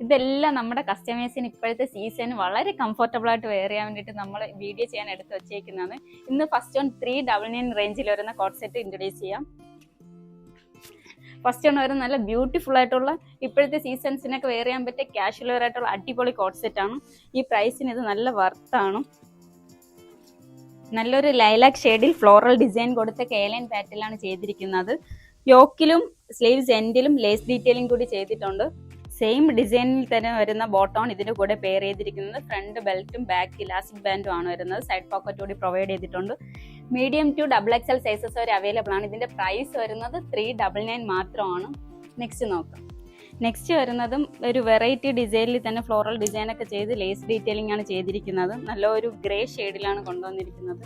ഇതെല്ലാം നമ്മുടെ കസ്റ്റമേഴ്സിന് ഇപ്പോഴത്തെ സീസൺ വളരെ കംഫർട്ടബിൾ ആയിട്ട് വെയർ ചെയ്യാൻ വേണ്ടിയിട്ട് നമ്മൾ വീഡിയോ ചെയ്യാൻ എടുത്ത് വെച്ചേക്കുന്നതാണ്. ഇന്ന് ഫസ്റ്റ് ഓൺ 399 റേഞ്ചിൽ വരുന്ന കോട്ട് സെറ്റ് ഇൻട്രൊഡ്യൂസ് ചെയ്യാം. ഫസ്റ്റ് ഓൺ വരുന്ന നല്ല ബ്യൂട്ടിഫുൾ ആയിട്ടുള്ള ഇപ്പോഴത്തെ സീസൺസിനൊക്കെ വെയർ ചെയ്യാൻ പറ്റിയ കാഷ്വൽ വെയർ ആയിട്ടുള്ള അടിപൊളി കോട്ട് സെറ്റ് ആണ്. ഈ പ്രൈസിന് ഇത് നല്ല വർത്താണ്. നല്ലൊരു ലൈലാക് ഷെയ്ഡിൽ ഫ്ലോറൽ ഡിസൈൻ കൊടുത്ത കേലൈൻ പാറ്റേണിലാണ് ചെയ്തിരിക്കുന്നത്. യോക്കിലും സ്ലീവ്സ് എൻഡിലും ലേസ് ഡീറ്റെയിലിംഗ് കൂടി ചെയ്തിട്ടുണ്ട്. സെയിം ഡിസൈനിൽ തന്നെ വരുന്ന ബോട്ടോൺ ഇതിന്റെ കൂടെ പെയർ ചെയ്തിരിക്കുന്നത്. ഫ്രണ്ട് ബെൽറ്റും ബാക്ക് ഇലാസ്റ്റിക് ബാൻഡും ആണ് വരുന്നത്. സൈഡ് പോക്കറ്റ് കൂടി പ്രൊവൈഡ് ചെയ്തിട്ടുണ്ട്. മീഡിയം ടു XXL സൈസസ് വരെ അവൈലബിൾ ആണ്. ഇതിന്റെ പ്രൈസ് വരുന്നത് 399 മാത്രമാണ്. നെക്സ്റ്റ് നോക്കാം. നെക്സ്റ്റ് വരുന്നതും ഒരു വെറൈറ്റി ഡിസൈനിൽ തന്നെ ഫ്ലോറൽ ഡിസൈൻ ഒക്കെ ചെയ്ത് ലേസ് ഡീറ്റെയിലിംഗ് ആണ് ചെയ്തിരിക്കുന്നത്. നല്ലൊരു ഗ്രേ ഷെയ്ഡിലാണ് കൊണ്ടുവന്നിരിക്കുന്നത്.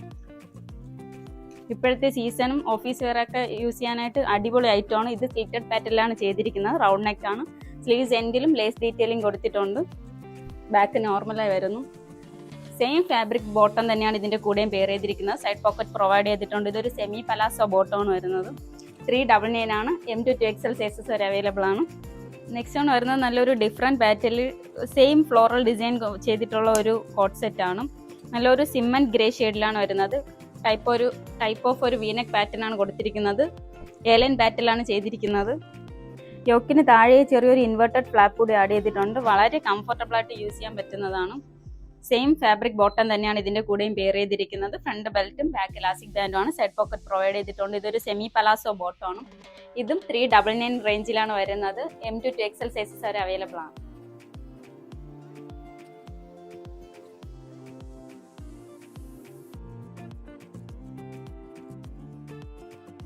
ഇപ്പോഴത്തെ സീസണും ഓഫീസ് വെയർ ഒക്കെ യൂസ് ചെയ്യാനായിട്ട് അടിപൊളി ഐറ്റമാണ്. ഇത് സ്ലിറ്റഡ് പാറ്റേണിലാണ് ചെയ്തിരിക്കുന്നത്. റൗണ്ട് നെക്ക് ആണ്. സ്ലീവ്സ് എൻഡിലും ലേസ് ഡീറ്റെയിലിംഗ് കൊടുത്തിട്ടുണ്ട്. ബാക്ക് നോർമലായി വരുന്നു. സെയിം ഫാബ്രിക് ബോട്ടം തന്നെയാണ് ഇതിന്റെ കൂടെയും പെയർ ചെയ്തിരിക്കുന്നത്. സൈഡ് പോക്കറ്റ് പ്രൊവൈഡ് ചെയ്തിട്ടുണ്ട്. ഇതൊരു സെമി പലാസോ ബോട്ടമാണ് വരുന്നത്. 399 ആണ്. M to 2XL സൈസസ് വരെ അവൈലബിൾ ആണ്. നെക്സ്റ്റ് ആണ് വരുന്നത് നല്ലൊരു ഡിഫറെൻറ്റ് പാറ്റേണിൽ സെയിം ഫ്ലോറൽ ഡിസൈൻ ചെയ്തിട്ടുള്ള ഒരു കോട്ട് സെറ്റ് ആണ്. നല്ലൊരു സിമന്റ് ഗ്രേ ഷെയ്ഡിലാണ് വരുന്നത്. ടൈപ്പ് ഓഫ് ഒരു വീനെക്ക് പാറ്റേൺ ആണ് കൊടുത്തിരിക്കുന്നത്. ഏലൻ പാറ്റേണിലാണ് ചെയ്തിരിക്കുന്നത്. യോക്കിന് താഴെ ചെറിയൊരു ഇൻവെർട്ടഡ് ഫ്ലാപ്പ് കൂടി ആഡ് ചെയ്തിട്ടുണ്ട്. വളരെ കംഫർട്ടബിൾ ആയിട്ട് യൂസ് ചെയ്യാൻ പറ്റുന്നതാണ്. സെയിം ഫാബ്രിക് ബോട്ടം തന്നെയാണ് ഇതിന്റെ കൂടെയും പെയർ ചെയ്തിരിക്കുന്നത്. ഫ്രണ്ട് ബെൽറ്റും ബാക്ക് ഇലാസ്റ്റിക് ബാൻഡും ആണ്. സൈഡ് പോക്കറ്റ് പ്രൊവൈഡ് ചെയ്തിട്ടുണ്ട്. ഇതൊരു സെമി പലാസോ ബോട്ടമാണ്. ഇതും 399 റേഞ്ചിലാണ് വരുന്നത്. M to 2XL സൈസസ് വരെ അവൈലബിൾ ആണ്.